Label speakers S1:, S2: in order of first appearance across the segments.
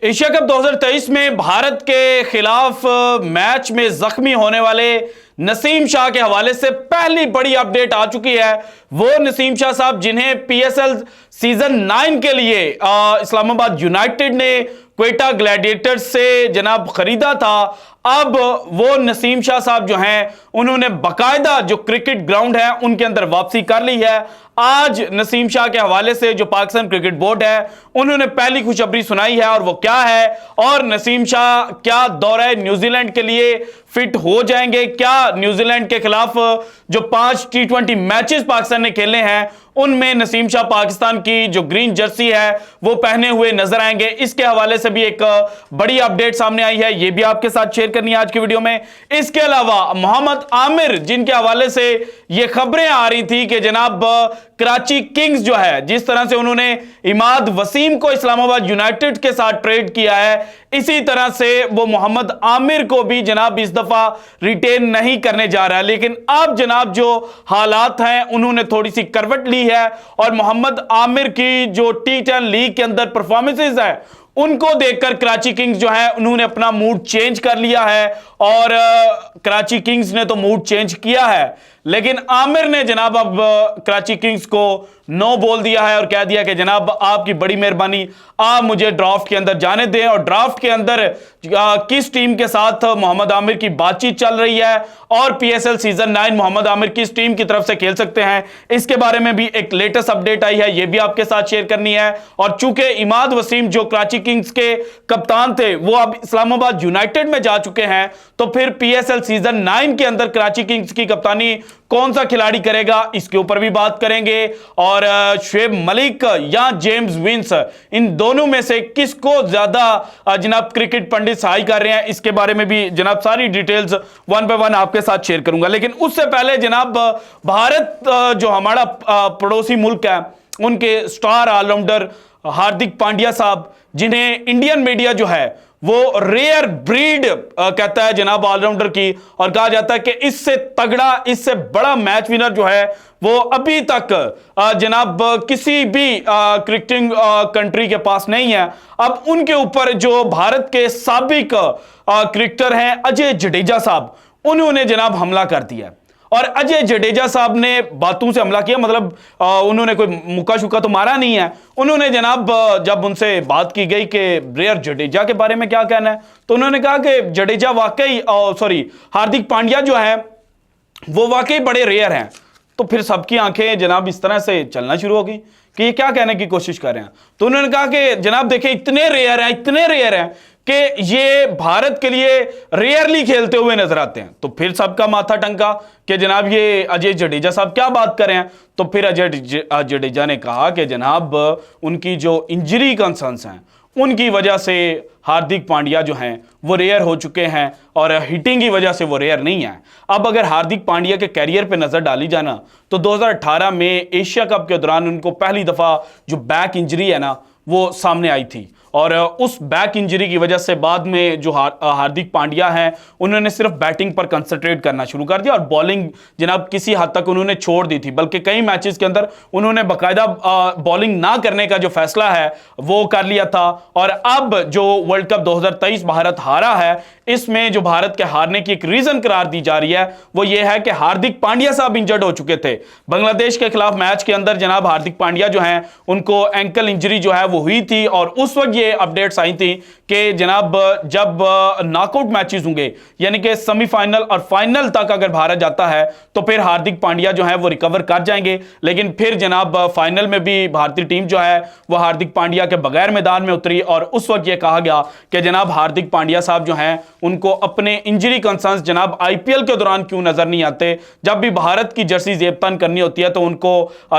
S1: Asia cup 2023 में भारत के खिलाफ मैच में जख्मी होने वाले नसीम शाह के हवाले से पहली बड़ी अपडेट आ चुकी है। वो नसीम शाह साहब जिन्हें पीएसएल सीजन 9 के लिए इस्लामाबाद यूनाइटेड ने क्वेटा ग्लैडिएटर्स से जनाब खरीदा था, अब वो नसीम शाह साहब जो हैं उन्होंने बाकायदा जो क्रिकेट ग्राउंड है उनके अंदर वापसी कर ली है। आज नसीम शाह के हवाले से जो पाकिस्तान क्रिकेट बोर्ड है उन्होंने पहली खुशखबरी सुनाई है और वो क्या है, और नसीम शाह क्या दौरा न्यूजीलैंड के लिए फिट हो जाएंगे, क्या न्यूजीलैंड के खिलाफ जो 5 T20 मैचेस पाकिस्तान ने खेले हैं उनमें नसीम शाह पाकिस्तान की जो ग्रीन जर्सी है वो पहने हुए नजर आएंगे। इसके हवाले से भी एक बड़ी अपडेट सामने आई है, ये भी आपके साथ शेयर करनी है आज की वीडियो में। इसके अलावा मोहम्मद आमिर जिनके हवाले से ये खबरें आ रही थी कि जनाब कराची किंग्स जो है जिस तरह से उन्होंने इमाद वसीम को इस्लामाबाद यूनाइटेड के साथ ट्रेड किया है, इसी तरह से वो मोहम्मद आमिर को भी जनाब इस दफा रिटेन नहीं करने जा रहा है। लेकिन अब जनाब जो हालात हैं उन्होंने थोड़ी सी करवट ली है और मोहम्मद आमिर की जो T10 लीग के अंदर परफॉर्मेंसेस है उनको देखकर कराची किंग्स जो है उन्होंने अपना मूड चेंज कर लिया है और कराची किंग्स ने तो मूड चेंज किया है, लेकिन आमिर ने जनाब अब कराची किंग्स को नो बोल दिया है और कह दिया कि जनाब आपकी बड़ी मेहरबानी, आप मुझे ड्राफ्ट के अंदर जाने दें। और ड्राफ्ट के अंदर किस टीम के साथ मोहम्मद आमिर की बातचीत चल रही है और पीएसएल सीजन 9 मोहम्मद आमिर किस टीम की तरफ से खेल सकते हैं, इसके बारे में भी एक लेटेस्ट अपडेट आई है, यह भी आपके साथ शेयर करनी है। और चूंकि इमाद वसीम जो कराची किंग्स के कप्तान थे वो अब इस्लामाबाद यूनाइटेड में जा चुके हैं, तो फिर पीएसएल सीजन 9 के अंदर कराची किंग्स की कप्तानी कौन सा खिलाड़ी करेगा इसके ऊपर भी बात करेंगे। और शुएब मलिक या जेम्स विंस, इन दोनों में से किसको ज्यादा जनाब क्रिकेट पंडित सहाय कर रहे हैं, इसके बारे में भी जनाब सारी डिटेल्स वन बाय वन आपके साथ शेयर करूंगा। लेकिन उससे पहले जनाब भारत जो हमारा पड़ोसी मुल्क है उनके स्टार ऑलराउंडर हार्दिक पांड्या साहब, जिन्हें इंडियन मीडिया जो है वो रेयर ब्रीड कहता है जनाब ऑलराउंडर की, और कहा जाता है कि इससे तगड़ा इससे बड़ा मैच विनर जो है वो अभी तक जनाब किसी भी क्रिकेटिंग कंट्री के पास नहीं है। अब उनके ऊपर जो भारत के साबिक क्रिकेटर हैं अजय जडेजा साहब, उन्होंने जनाब हमला कर दिया और अजय जडेजा साहब ने बातों से हमला किया, मतलब उन्होंने कोई मुक्का शुक्का तो मारा नहीं है। उन्होंने जनाब जब उनसे बात की गई कि रेयर जडेजा के बारे में क्या कहना है, तो उन्होंने कहा कि जडेजा वाकई हार्दिक पांड्या जो है वो वाकई बड़े रेयर हैं। तो फिर सबकी आंखें जनाब इस तरह से चलना शुरू हो गई कि ये क्या कहने की कोशिश कर रहे हैं। तो उन्होंने कहा कि जनाब देखिए इतने रेयर हैं कि ये भारत के लिए रेयरली खेलते हुए नजर आते हैं। तो फिर सबका माथा टंका कि जनाब ये अजय जडेजा साहब क्या बात कर रहे हैं। तो फिर अजय जडेजा ने कहा कि जनाब उनकी जो इंजरी कंसर्न्स हैं उनकी वजह से हार्दिक पांड्या जो हैं वो रेयर हो चुके हैं और हिटिंग की वजह से वो रेयर नहीं है। अब अगर हार्दिक पांड्या के कैरियर पे नजर डाली जाना तो 2018 में एशिया कप के दौरान उनको पहली दफा जो बैक इंजरी है ना वो सामने आई थी, और उस बैक इंजरी की वजह से बाद में जो हार्दिक पांड्या हैं उन्होंने सिर्फ बैटिंग पर कंसंट्रेट करना शुरू कर दिया और बॉलिंग जनाब किसी हद तक उन्होंने छोड़ दी थी, बल्कि कई मैचेस के अंदर उन्होंने बाकायदा बॉलिंग ना करने का जो फैसला है वो कर लिया था। और अब जो वर्ल्ड कप 2023 भारत हारा है, इसमें जो भारत के हारने की एक रीजन करार दी जा रही है वो ये है कि हार्दिक पांड्या साहब इंजर्ड हो चुके थे। बांग्लादेश के खिलाफ मैच के अंदर जनाब हार्दिक पांड्या जो हैं उनको एंकल इंजरी जो है वो हुई थी, और उस वक्त ये अपडेट्स आई थी कि जनाब जब नॉकआउट मैचेस होंगे यानी कि सेमीफाइनल और फाइनल तक अगर भारत जाता है तो फिर हार्दिक पांड्या जो है वो रिकवर कर जाएंगे। लेकिन फिर जनाब फाइनल में भी भारतीय टीम जो है वो हार्दिक पांड्या के बगैर मैदान में उतरी, और उस वक्त ये कहा गया कि जनाब हार्दिक पांड्या साहब जो हैं उनको अपने इंजरी कंसर्न्स जनाब आईपीएल के दौरान क्यों नजर नहीं आते। जब भी भारत की जर्सी जेबतन करनी होती है तो उनको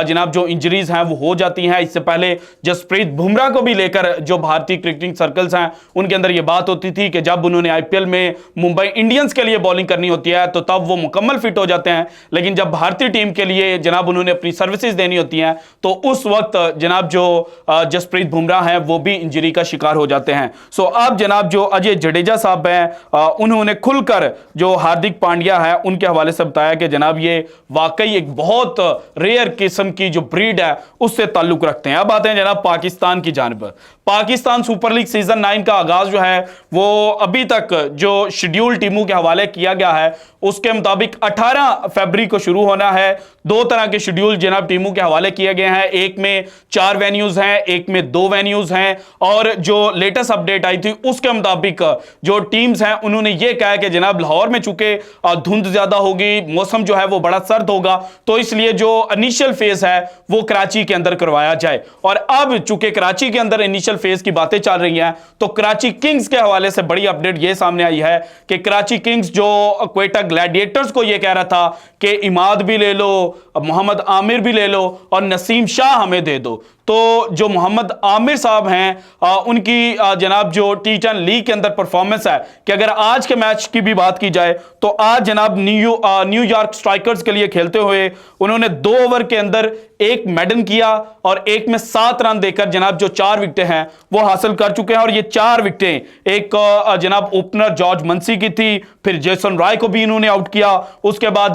S1: जनाब जो इंजरीज हैं वो हो जाती हैं। इससे पहले जसप्रीत बुमराह को भी लेकर जो भारतीय क्रिकेटिंग सर्कल्स हैं उनके अंदर यह बात होती थी कि जब उन्होंने आईपीएल में मुंबई इंडियंस के लिए बॉलिंग करनी होती है तो तब वो मुकम्मल फिट हो जाते हैं, लेकिन जब भारतीय टीम के लिए जनाब उन्होंने अपनी सर्विसेज देनी होती हैं तो उस वक्त जनाब जो जसप्रीत बुमराह हैं वो भी इंजरी का शिकार हो जाते हैं। सो अब जनाब जो अजय जडेजा साहब हैं उन्होंने खुलकर जो हार्दिक पांड्या है उनके हवाले से बताया कि जनाब ये वाकई एक बहुत रेयर किस्म की जो ब्रीड है उससे ताल्लुक रखते हैं। अब आते हैं जनाब पाकिस्तान की जानिब। पाकिस्तान सुपर लीग सीजन 9 का आगाज जो है वो अभी तक जो शेड्यूल टीमों के हवाले किया गया है उसके मुताबिक 18 फरवरी को शुरू होना है। दो तरह के शेड्यूल जनाब टीमों के हवाले किए गए हैं, एक में 4 वेन्यूज हैं, एक में 2 वेन्यूज हैं। और जो लेटेस्ट अपडेट आई थी उसके मुताबिक जो टीम्स हैं उन्होंने ये कहा कि जनाब लाहौर में चूंकि धुंध ज्यादा होगी, मौसम जो है वो बड़ा सर्द होगा, तो इसलिए जो इनिशियल फेज है वो कराची के अंदर करवाया जाए। और अब चूंकि कराची के अंदर इनिशियल फेज की बातें चल रही हैं तो कराची किंग्स के हवाले से बड़ी अपडेट ये सामने आई है कि कराची किंग्स जो क्वेटा ग्लैडिएटर्स को ये कह रहा था कि इमाद भी ले लो, मोहम्मद आमिर भी ले लो और नसीम शाह हमें दे दो, तो जो मोहम्मद आमिर साहब हैं उनकी जनाब जो टी10 लीग के अंदर परफॉर्मेंस है कि अगर आज के मैच की भी बात की जाए तो आज जनाब न्यूयॉर्क स्ट्राइकर्स के लिए खेलते हुए उन्होंने 2 ओवर के अंदर 1 मेडन किया और 1 में 7 रन देकर जनाब जो 4 विकेटें हैं वो हासिल कर चुके हैं। और ये 4 विकेटें एक जनाब ओपनर जॉर्ज मंसी की थी, फिर जेसन रॉय को भी इन्होंने आउट किया, उसके बाद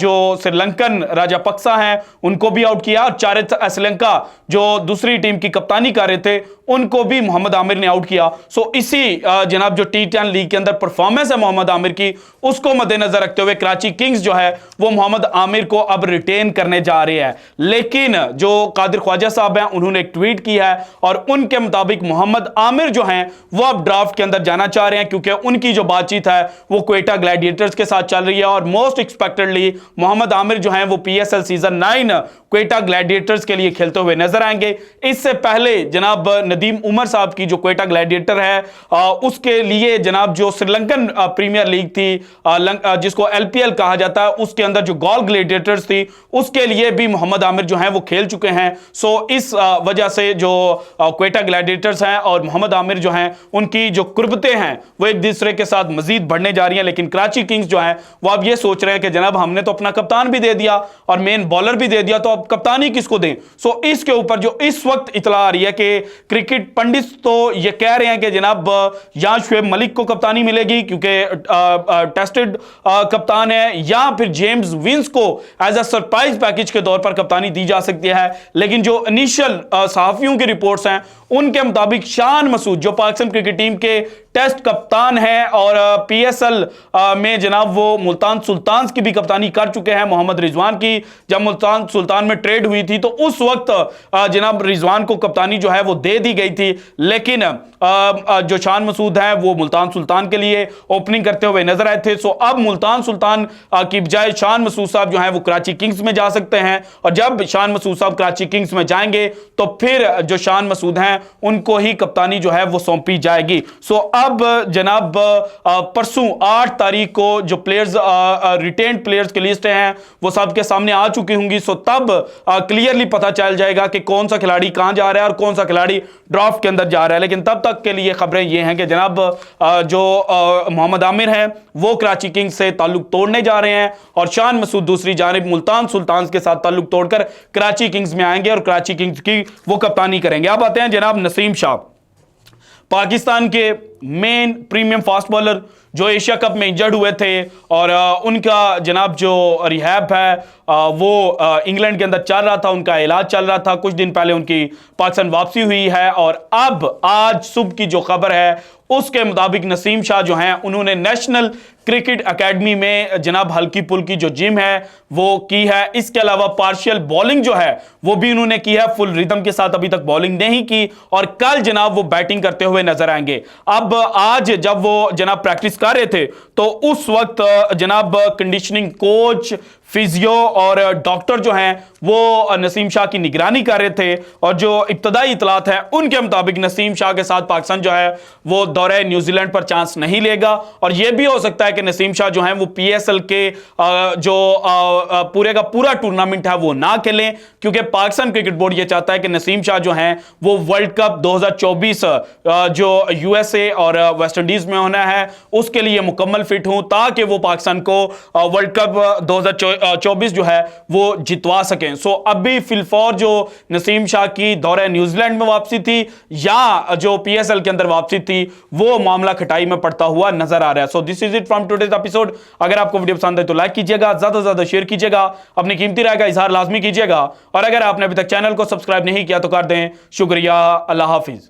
S1: जो श्रीलंकन राजापक्सा हैं उनको भी आउट किया, और चारित्र एसलंका जो दूसरी टीम की कप्तानी कर रहे थे उनको भी मोहम्मद आमिर ने आउट किया। सो इसी जनाब जो टी10 लीग के अंदर परफॉर्मेंस है मोहम्मद आमिर की उसको मद्देनजर रखते हुए कराची किंग्स जो है वो मोहम्मद आमिर को अब रिटेन करने जा रहे हैं। लेकिन जो कादिर ख्वाजा साहब हैं उन्होंने एक ट्वीट किया है और उनके मुताबिक मोहम्मद आमिर जो हैं वो अब ड्राफ्ट के अंदर जाना चाह रहे हैं, क्योंकि उनकी जो बातचीत है वो क्वेटा ग्लैडिएटर्स के साथ चल रही है और मोस्ट एक्सपेक्टेडली मोहम्मद आमिर जो हैं वो पीएसएल सीजन 9 क्वेटा ग्लैडिएटर्स के लिए खेलते हुए नजर आएंगे। इससे पहले जनाब नदीम उमर साहब की जो क्वेटा ग्लैडिएटर है उसके लिए जनाब जो श्रीलंकन प्रीमियर लीग थी जिसको एलपीएल कहा जाता है उसके अंदर जो गॉल ग्लैडिएटर्स थी उसके लिए भी मोहम्मद आमिर जो हैं वो खेल चुके हैं। सो इस वजह से जो क्वेटा ग्लैडिएटर्स हैं और मोहम्मद आमिर जो हैं उनकी जो कुर्बतें हैं वो एक दूसरे के साथ मजीद बढ़ने जा रही हैं। लेकिन कराची किंग्स जो हैं वो अब ये सोच रहे हैं कि जनाब हमने तो अपना कप्तान भी दे दिया और मेन बॉलर भी दे दिया, तो अब कप्तानी किसको दें। सो इसके ऊपर जो इस वक्त इतला आ रही है कि क्रिकेट पंडित तो ये कह रहे हैं कि जनाब या शुएब मलिक को कप्तानी मिलेगी क्योंकि टेस्टेड कप्तान है, या फिर जेम्स विंस को एज अ सरप्राइज पैकेज के तौर पर कप्तानी दी जा सकती है। लेकिन जो इनिशियल सहाफियों की रिपोर्ट्स हैं उनके मुताबिक शान मसूद जो पाकिस्तान क्रिकेट टीम के टेस्ट कप्तान हैं और पीएसएल में जनाब वो मुल्तान सुल्तान्स की भी कप्तानी कर चुके हैं। मोहम्मद रिजवान की जब मुल्तान सुल्तान में ट्रेड हुई थी तो उस वक्त जनाब रिजवान को कप्तानी जो है वो दे दी गई थी, लेकिन जो शान मसूद हैं वो मुल्तान सुल्तान के लिए ओपनिंग करते हुए नजर आए थे। सो अब मुल्तान सुल्तान की बजाय शान मसूद साहब जो हैं वो कराची किंग्स में जा सकते हैं, और जब शान मसूद साहब कराची किंग्स में जाएंगे तो फिर जो शान मसूद हैं उनको ही कप्तानी जो है वो सौंपी जाएगी। सो अब जनाब परसों 8 तारीख को जो प्लेयर्स रिटेन्ड प्लेयर्स की लिस्ट हैं वो सबके सामने आ चुकी होंगी। सो तब क्लियरली पता चल जाएगा कि कौन सा खिलाड़ी कहां जा रहा है और कौन सा खिलाड़ी ड्राफ्ट के अंदर जा रहा है। लेकिन तब तक के लिए खबरें ये हैं कि जनाब जो मोहम्मद आमिर हैं वो कराची किंग्स से ताल्लुक तोड़ने जा रहे हैं और शान मसूद दूसरी जानिब मुल्तान सुल्तान के साथ ताल्लुक तोड़कर कराची किंग्स में आएंगे और कराची किंग्स की वो कप्तानी करेंगे। अब आते हैं जनाब नसीम शाह, पाकिस्तान के मेन प्रीमियम फास्ट बॉलर जो एशिया कप में इंजर्ड हुए थे और उनका जनाब जो रिहैब है वो इंग्लैंड के अंदर चल रहा था, उनका इलाज चल रहा था। कुछ दिन पहले उनकी पाकिस्तान वापसी हुई है और अब आज सुबह की जो खबर है उसके मुताबिक नसीम शाह जो हैं उन्होंने नेशनल क्रिकेट एकेडमी में जनाब हल्की पुल्की जो जिम है वो की है। इसके अलावा पार्शियल बॉलिंग जो है वो भी उन्होंने की है, फुल रिदम के साथ अभी तक बॉलिंग नहीं की और कल जनाब वो बैटिंग करते हुए नजर आएंगे। अब आज जब वो जनाब प्रैक्टिस कर रहे थे तो उस वक्त जनाब कंडीशनिंग कोच, फिजियो और डॉक्टर जो हैं वो नसीम शाह की निगरानी कर रहे थे और जो इब्तदाई इतलात हैं उनके मुताबिक नसीम शाह के साथ पाकिस्तान जो है वो दौरे न्यूजीलैंड पर चांस नहीं लेगा और यह भी हो सकता है कि नसीम शाह जो हैं वो पीएसएल के जो पूरे का पूरा टूर्नामेंट है वो ना खेलें, क्योंकि पाकिस्तान क्रिकेट बोर्ड ये चाहता है कि नसीम शाह जो हैं वो वर्ल्ड कप 2024 जो यूएसए और वेस्ट इंडीज में होना है उसके लिए मुकम्मल फिट हों ताकि वो पाकिस्तान को वर्ल्ड कप 2024 जो है वो जितवा सकें। सो अभी फिलफौर जो नसीम शाह की दौरे न्यूजीलैंड में वापसी थी या जो पीएसएल के अंदर वापसी थी वो मामला खटाई में पड़ता हुआ नजर आ रहा है। So this is it from today's episode. अगर आपको वीडियो पसंद है तो लाइक कीजिएगा, ज्यादा से ज्यादा शेयर कीजिएगा, अपनी कीमती राय का इजहार लाजमी कीजिएगा और अगर आपने अभी तक चैनल को सब्सक्राइब नहीं किया तो कर दें। शुक्रिया, अल्लाह हाफिज।